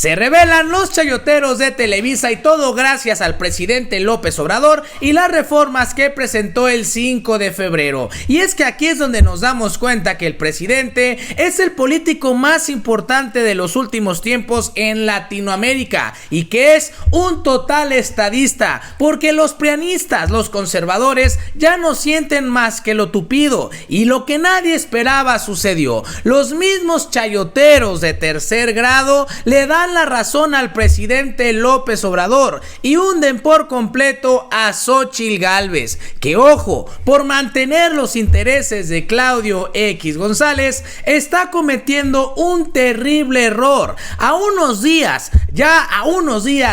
Se revelan los chayoteros de Televisa y todo gracias al presidente López Obrador y las reformas que presentó el 5 de febrero. Y es que aquí es donde nos damos cuenta que el presidente es el político más importante de los últimos tiempos en Latinoamérica y que es un total estadista, porque los prianistas, los conservadores, ya no sienten más que lo tupido y lo que nadie esperaba sucedió. Los mismos chayoteros de tercer grado le dan la razón al presidente López Obrador y hunden por completo a Xóchitl Gálvez, que ojo, por mantener los intereses de Claudio X González, está cometiendo un terrible error a unos días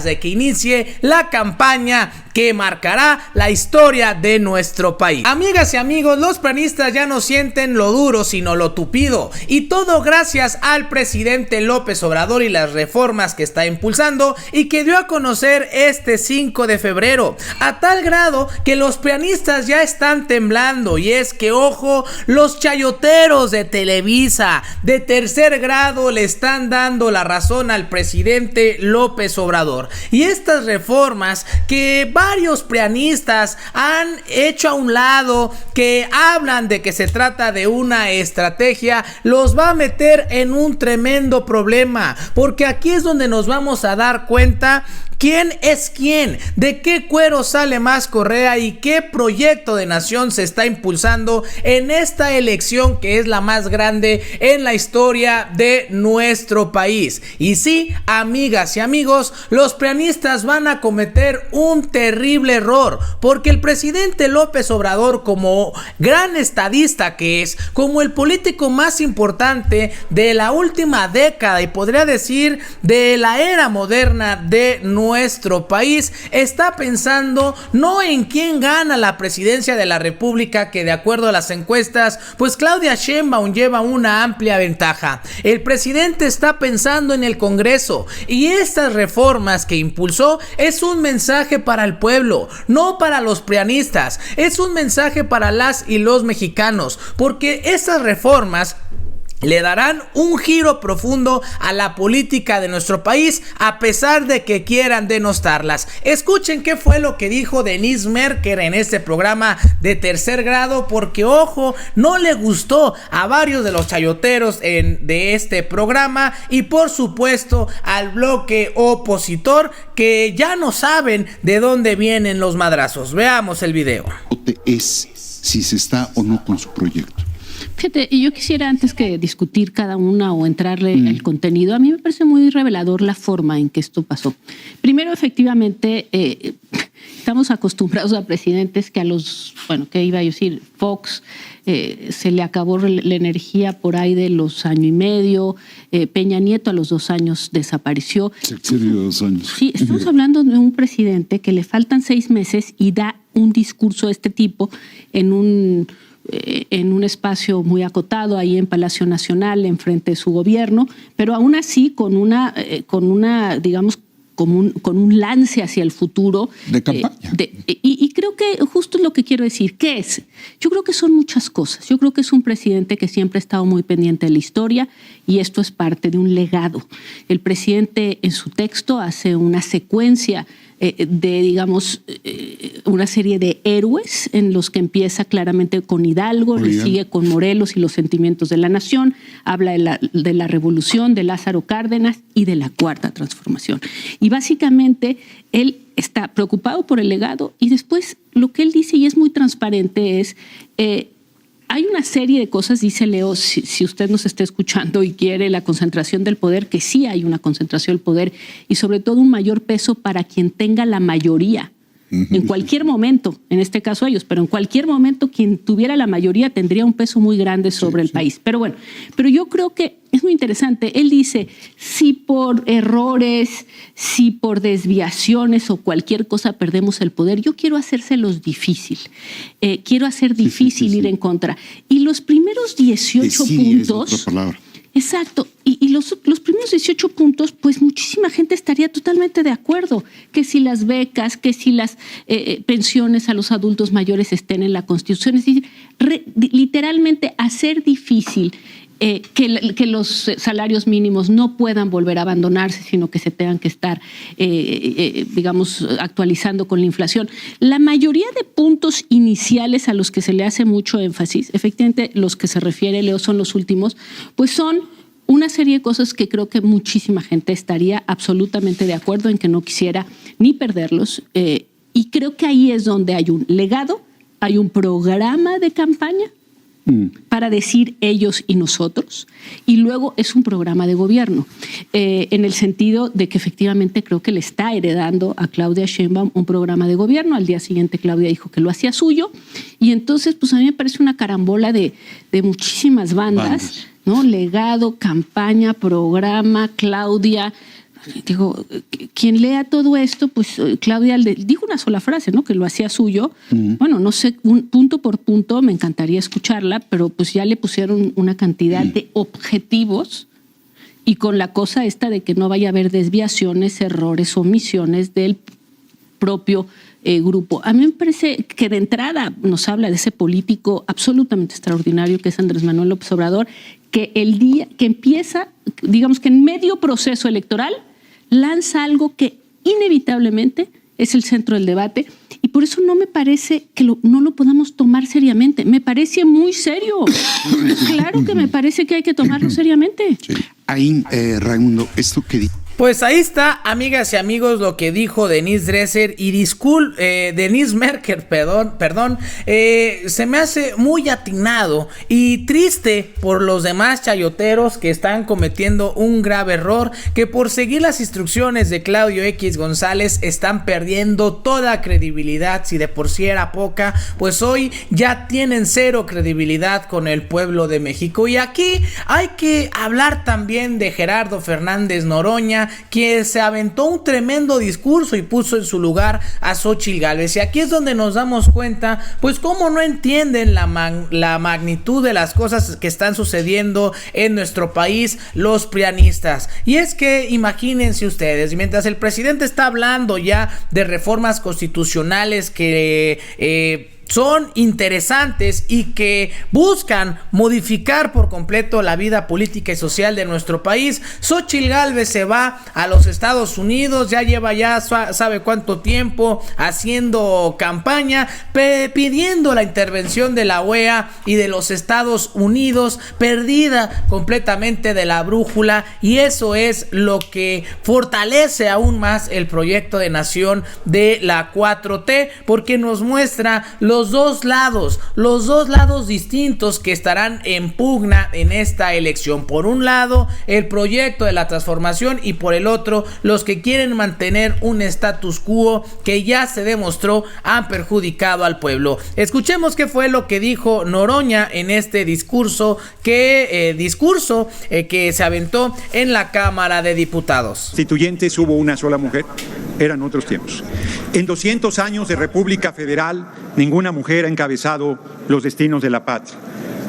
de que inicie la campaña que marcará la historia de nuestro país. Amigas y amigos, los prianistas ya no sienten lo duro sino lo tupido, y todo gracias al presidente López Obrador y las reformas que está impulsando y que dio a conocer este 5 de febrero, a tal grado que los prianistas ya están temblando. Y es que ojo, los chayoteros de Televisa de tercer grado le están dando la razón al presidente López Obrador, y estas reformas que varios prianistas han hecho a un lado, que hablan de que se trata de una estrategia, los va a meter en un tremendo problema, porque aquí es donde nos vamos a dar cuenta quién es quién, de qué cuero sale más correa y qué proyecto de nación se está impulsando en esta elección que es la más grande en la historia de nuestro país. Y sí, amigas y amigos, los prianistas van a cometer un terrible error, porque el presidente López Obrador, como gran estadista que es, como el político más importante de la última década y podría decir de la era moderna de nuestro país, está pensando no en quién gana la presidencia de la República, que de acuerdo a las encuestas, pues Claudia Sheinbaum lleva una amplia ventaja. El presidente está pensando en el Congreso, y estas reformas que impulsó es un mensaje para el pueblo, no para los prianistas, es un mensaje para las y los mexicanos, porque estas reformas le darán un giro profundo a la política de nuestro país, a pesar de que quieran denostarlas. Escuchen qué fue lo que dijo Denise Merker en este programa de tercer grado, porque ojo, no le gustó a varios de los chayoteros de este programa y por supuesto al bloque opositor, que ya no saben de dónde vienen los madrazos. Veamos el video. Es si se está o no con su proyecto. Fíjate, yo quisiera, antes que discutir cada una o entrarle el contenido, a mí me parece muy revelador la forma en que esto pasó. Primero, efectivamente, estamos acostumbrados a presidentes que ¿qué iba a decir? Fox, se le acabó la energía por ahí de los año y medio, Peña Nieto a los 2 años desapareció. ¿Serio 2 años? Sí, estamos hablando de un presidente que le faltan 6 meses y da un discurso de este tipo en un espacio muy acotado ahí en Palacio Nacional, enfrente de su gobierno, pero aún así con una digamos, con un lance hacia el futuro. De campaña. Y creo que justo es lo que quiero decir. ¿Qué es? Yo creo que son muchas cosas. Yo creo que es un presidente que siempre ha estado muy pendiente de la historia, y esto es parte de un legado. El presidente en su texto hace una secuencia de, digamos, una serie de héroes en los que empieza claramente con Hidalgo, le sigue con Morelos y los sentimientos de la nación, habla de la revolución, de Lázaro Cárdenas y de la Cuarta Transformación. Y básicamente él está preocupado por el legado, y después lo que él dice, y es muy transparente, es hay una serie de cosas, dice Leo, si usted nos está escuchando y quiere la concentración del poder, que sí hay una concentración del poder, y sobre todo un mayor peso para quien tenga la mayoría. En cualquier momento, en este caso ellos, pero en cualquier momento quien tuviera la mayoría tendría un peso muy grande sobre el país. Pero bueno, pero yo creo que es muy interesante. Él dice, si por errores, si por desviaciones o cualquier cosa perdemos el poder, yo quiero hacérselos difícil. Quiero hacer difícil ir en contra. Y los primeros 18 puntos... Es otra palabra. Exacto. Y los primeros 18 puntos, pues muchísima gente estaría totalmente de acuerdo. Que si las becas, que si las pensiones a los adultos mayores estén en la Constitución. Es decir, literalmente hacer difícil que los salarios mínimos no puedan volver a abandonarse, sino que se tengan que estar, digamos, actualizando con la inflación. La mayoría de puntos iniciales a los que se le hace mucho énfasis, efectivamente los que se refiere Leo son los últimos, pues son una serie de cosas que creo que muchísima gente estaría absolutamente de acuerdo en que no quisiera ni perderlos. Y creo que ahí es donde hay un legado, hay un programa de campaña para decir ellos y nosotros, y luego es un programa de gobierno, en el sentido de que efectivamente creo que le está heredando a Claudia Sheinbaum un programa de gobierno. Al día siguiente Claudia dijo que lo hacía suyo, y entonces pues a mí me parece una carambola de muchísimas bandas, ¿no? Legado, campaña, programa, Claudia. Digo, quien lea todo esto, pues Claudia dijo una sola frase, ¿no? Que lo hacía suyo. Bueno, no sé, punto por punto, me encantaría escucharla, pero pues ya le pusieron una cantidad de objetivos, y con la cosa esta de que no vaya a haber desviaciones, errores, omisiones del propio grupo. A mí me parece que de entrada nos habla de ese político absolutamente extraordinario que es Andrés Manuel López Obrador, que el día que empieza, digamos que en medio proceso electoral, lanza algo que inevitablemente es el centro del debate, y por eso no me parece que no lo podamos tomar seriamente. Me parece muy serio. Claro que me parece que hay que tomarlo seriamente. Sí. Ahí, Raimundo, esto que Pues ahí está, amigas y amigos, lo que dijo Denise Dresser y Denise Merker, perdón, se me hace muy atinado y triste por los demás chayoteros que están cometiendo un grave error, que por seguir las instrucciones de Claudio X González están perdiendo toda credibilidad. Si de por sí era poca, pues hoy ya tienen cero credibilidad con el pueblo de México. Y aquí hay que hablar también de Gerardo Fernández Noroña, quien se aventó un tremendo discurso y puso en su lugar a Xóchitl Gálvez. Y aquí es donde nos damos cuenta, pues cómo no entienden la magnitud de las cosas que están sucediendo en nuestro país los prianistas. Y es que imagínense ustedes, mientras el presidente está hablando ya de reformas constitucionales que son interesantes y que buscan modificar por completo la vida política y social de nuestro país, Xóchitl Gálvez se va a los Estados Unidos, ya lleva sabe cuánto tiempo haciendo campaña, pidiendo la intervención de la OEA y de los Estados Unidos, perdida completamente de la brújula, y eso es lo que fortalece aún más el proyecto de nación de la 4T, porque nos muestra los dos lados distintos que estarán en pugna en esta elección. Por un lado, el proyecto de la transformación, y por el otro, los que quieren mantener un status quo que ya se demostró han perjudicado al pueblo. Escuchemos qué fue lo que dijo Noroña en este discurso que se aventó en la Cámara de Diputados. Constituyentes hubo una sola mujer, eran otros tiempos. En 200 años de República Federal, ninguna mujer ha encabezado los destinos de la patria.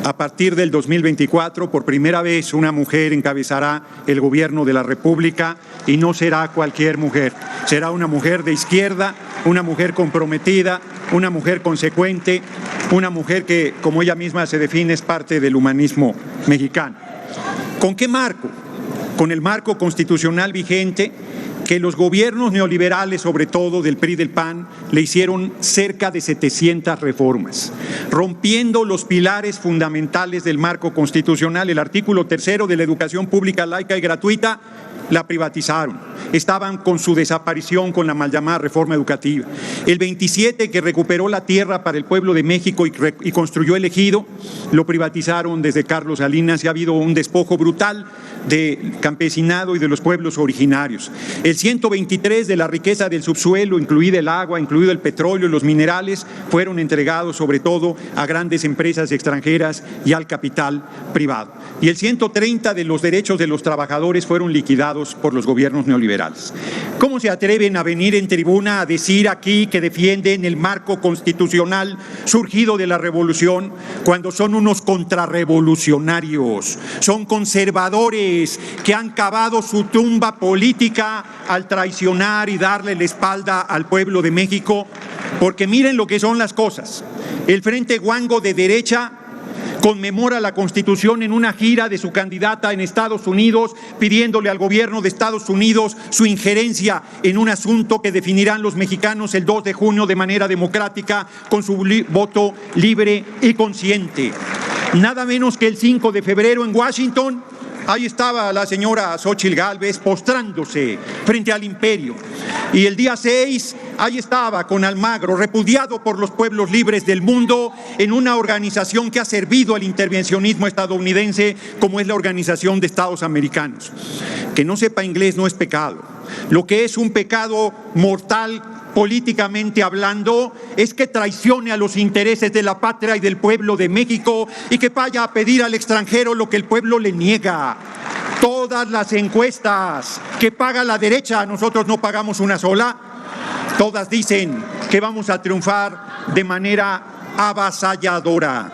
A partir del 2024, por primera vez, una mujer encabezará el gobierno de la República, y no será cualquier mujer. Será una mujer de izquierda, una mujer comprometida, una mujer consecuente, una mujer que, como ella misma se define, es parte del humanismo mexicano. ¿Con qué marco? Con el marco constitucional vigente, que los gobiernos neoliberales, sobre todo del PRI y del PAN, le hicieron cerca de 700 reformas, rompiendo los pilares fundamentales del marco constitucional. El artículo 3 de la educación pública, laica y gratuita, la privatizaron. Estaban con su desaparición con la mal llamada reforma educativa. El 27, que recuperó la tierra para el pueblo de México y construyó el ejido, lo privatizaron desde Carlos Salinas, y ha habido un despojo brutal del campesinado y de los pueblos originarios. El 123, de la riqueza del subsuelo, incluida el agua, incluido el petróleo y los minerales, fueron entregados sobre todo a grandes empresas extranjeras y al capital privado. Y el 130, de los derechos de los trabajadores, fueron liquidados por los gobiernos neoliberales. ¿Cómo se atreven a venir en tribuna a decir aquí que defienden el marco constitucional surgido de la revolución, cuando son unos contrarrevolucionarios, son conservadores que han cavado su tumba política al traicionar y darle la espalda al pueblo de México? Porque miren lo que son las cosas. El Frente Guango de derecha conmemora la Constitución en una gira de su candidata en Estados Unidos, pidiéndole al gobierno de Estados Unidos su injerencia en un asunto que definirán los mexicanos el 2 de junio de manera democrática con su voto libre y consciente. Nada menos que el 5 de febrero en Washington, ahí estaba la señora Xóchitl Gálvez postrándose frente al imperio. Y el día 6, ahí estaba con Almagro, repudiado por los pueblos libres del mundo en una organización que ha servido al intervencionismo estadounidense como es la Organización de Estados Americanos. Que no sepa inglés no es pecado. Lo que es un pecado mortal políticamente hablando es que traicione a los intereses de la patria y del pueblo de México y que vaya a pedir al extranjero lo que el pueblo le niega. Todas las encuestas que paga la derecha, nosotros no pagamos una sola, todas dicen que vamos a triunfar de manera avasalladora.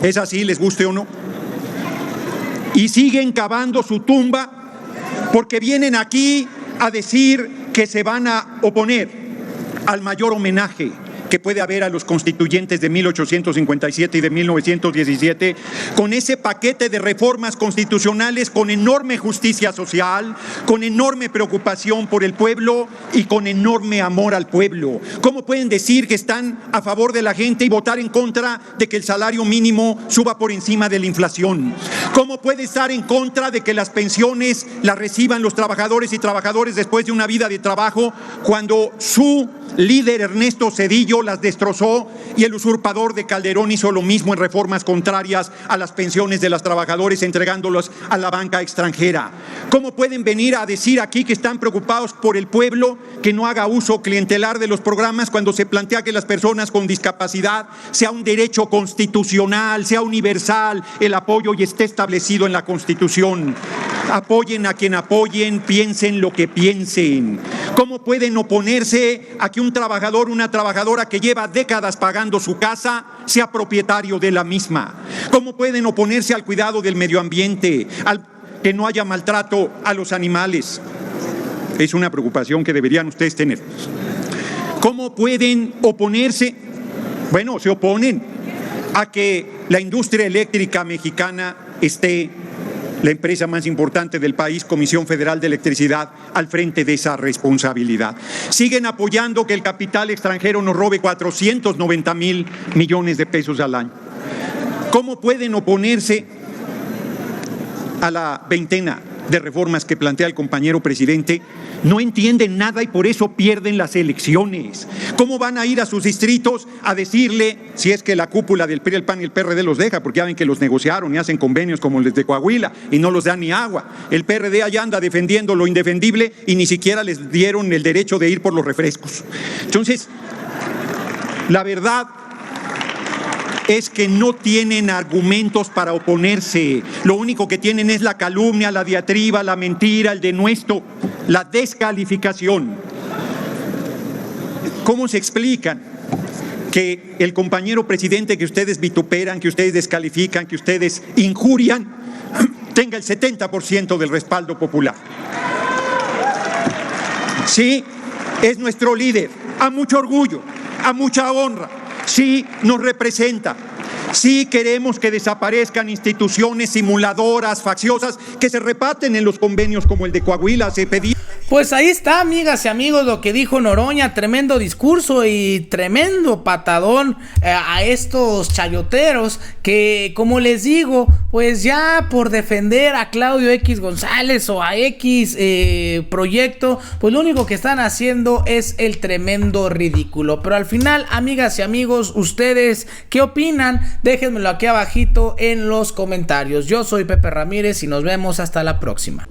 ¿Es así, les guste o no? Y siguen cavando su tumba porque vienen aquí a decir que se van a oponer al mayor homenaje que puede haber a los constituyentes de 1857 y de 1917, con ese paquete de reformas constitucionales con enorme justicia social, con enorme preocupación por el pueblo y con enorme amor al pueblo. ¿Cómo pueden decir que están a favor de la gente y votar en contra de que el salario mínimo suba por encima de la inflación? ¿Cómo puede estar en contra de que las pensiones las reciban los trabajadores y trabajadoras después de una vida de trabajo cuando su líder Ernesto Zedillo las destrozó y el usurpador de Calderón hizo lo mismo en reformas contrarias a las pensiones de los trabajadores entregándolas a la banca extranjera? ¿Cómo pueden venir a decir aquí que están preocupados por el pueblo que no haga uso clientelar de los programas cuando se plantea que las personas con discapacidad sea un derecho constitucional, sea universal el apoyo y esté establecido en la Constitución? Apoyen a quien apoyen, piensen lo que piensen. ¿Cómo pueden oponerse a que un trabajador, una trabajadora que lleva décadas pagando su casa sea propietario de la misma? ¿Cómo pueden oponerse al cuidado del medio ambiente, al que no haya maltrato a los animales? Es una preocupación que deberían ustedes tener. ¿Cómo pueden oponerse? Bueno, se oponen a que la industria eléctrica mexicana esté la empresa más importante del país, Comisión Federal de Electricidad, al frente de esa responsabilidad. Siguen apoyando que el capital extranjero nos robe 490,000 millones de pesos al año. ¿Cómo pueden oponerse a la veintena de reformas que plantea el compañero presidente? No entienden nada y por eso pierden las elecciones. ¿Cómo van a ir a sus distritos a decirle, si es que la cúpula del PRI, el PAN y el PRD los deja, porque ya ven que los negociaron y hacen convenios como los de Coahuila y no los dan ni agua? El PRD allá anda defendiendo lo indefendible y ni siquiera les dieron el derecho de ir por los refrescos. Entonces, la verdad es que no tienen argumentos para oponerse. Lo único que tienen es la calumnia, la diatriba, la mentira, el denuesto, la descalificación. ¿Cómo se explican que el compañero presidente que ustedes vituperan, que ustedes descalifican, que ustedes injurian, tenga el 70% del respaldo popular? Sí, es nuestro líder, a mucho orgullo, a mucha honra. Sí, nos representa. Sí queremos que desaparezcan instituciones simuladoras, facciosas, que se reparten en los convenios como el de Coahuila. Se pedía. Pues ahí está, amigas y amigos, lo que dijo Noroña. Tremendo discurso y tremendo patadón a estos chayoteros que, como les digo, pues ya por defender a Claudio X González o a X proyecto, pues lo único que están haciendo es el tremendo ridículo. Pero al final, amigas y amigos, ¿ustedes qué opinan? Déjenmelo aquí abajito en los comentarios. Yo soy Pepe Ramírez y nos vemos hasta la próxima.